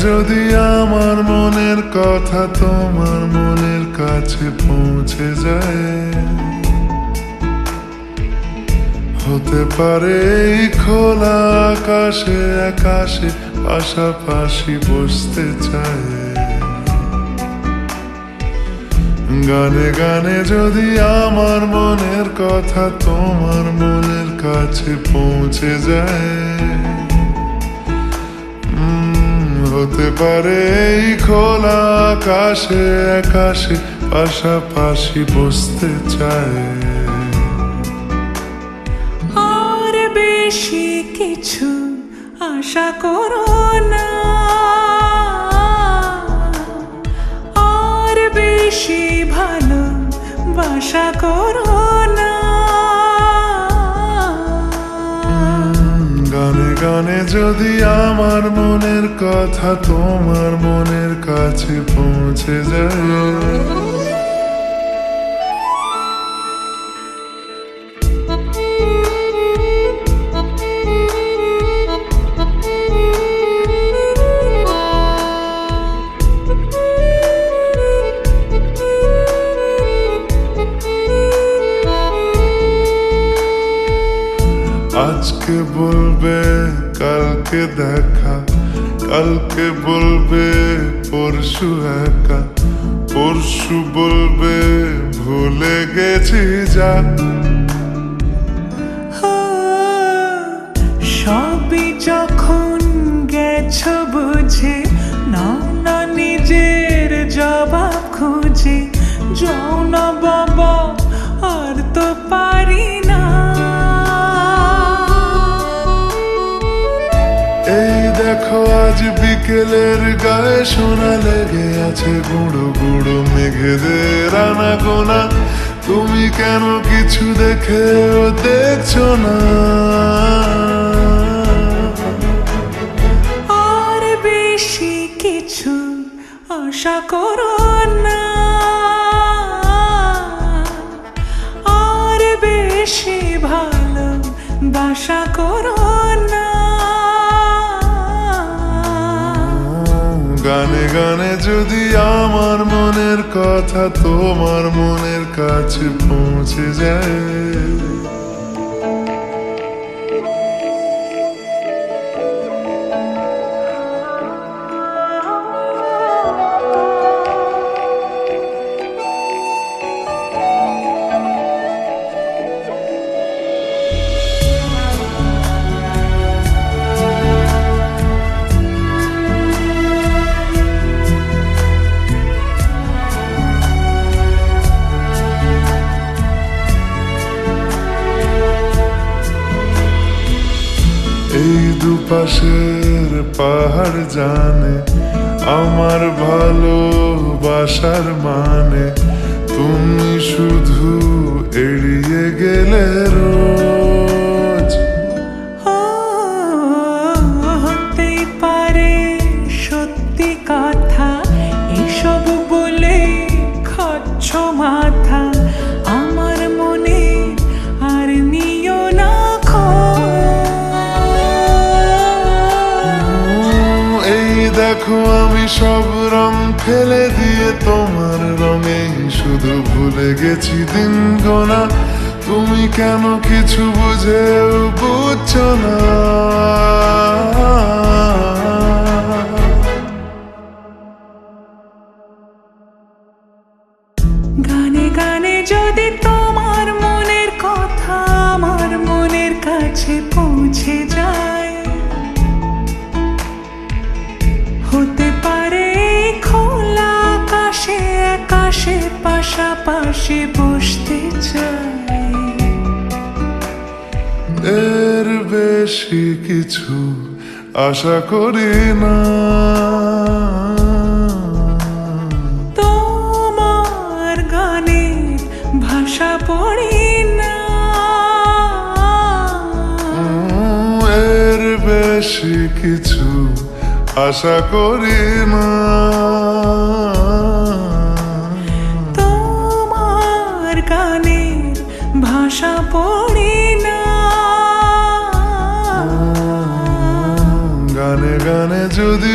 যদি আমার মনের কথা তোমার মনের কাছে পৌঁছে যায়, হতে পারে এই খোলা আকাশে আকাশে পাশাপাশি বসতে চায়। গানে গানে যদি আমার মনের কথা তোমার মনের কাছে পৌঁছে যায়, হতে পারে এই খোলা আকাশে আকাশে পাশাপাশি বসতে চায়। আর বেশি কিছু আশা করো না, আর বেশি ভালোবাসা করো না। গানে গানে যদি আমার মনের কথা তোমার মনের কাছে পৌঁছে যায়, আজকে বলবে কালকে দেখা, কালকে বলবে পরশু একা, পরশু বলবে ভুলে গেছি যা। সবই যখন গেছো বুঝে, নাও না নিজের জবাব খুঁজে। যাও না বাবা, আর তো পারি না। এই দেখো আজ বিকেলের গায়ে সোনা লেগে আছে গুঁড়ো গুঁড়ো মেঘেদের আনাগোনা। তুমি কেন কিছু দেখেও দেখছো না? আর বেশি কিছু আশা করো না, আর বেশি ভালোবাসা করো না। গানে গানে যদি আমার মনের কথা তোমার মনের কাছে পৌঁছে যায়, এই দুপাশের পাহাড় জানে আমার ভালোবাসার মানে। তুমি শুধু এড়িয়ে গেলে রোজ। হতেই পারে সত্যি কথা, এসব বলে খাচ্ছ মাথা। আমার মনে আর নিও না দেখো আমি সব রং ফেলে দিয়ে তোমার রঙে শুধু ভুলে গেছি দিন গোনা। তুমি কেন কিছু বুঝেও বুঝছো না? গানে গানে যদি তোমার মনের কথা আমার মনের কাছে পৌঁছে যায়, হতে পারে খোলা আকাশে আকাশে পাশাপাশি বসতে চাই। এর বেশি কিছু আশা করি না। তোমার গানের ভাষা পড়ি না। এর বেশি কিছু আশা করি না। তোমার গানের ভাষা পড়ি না। গানে গানে যদি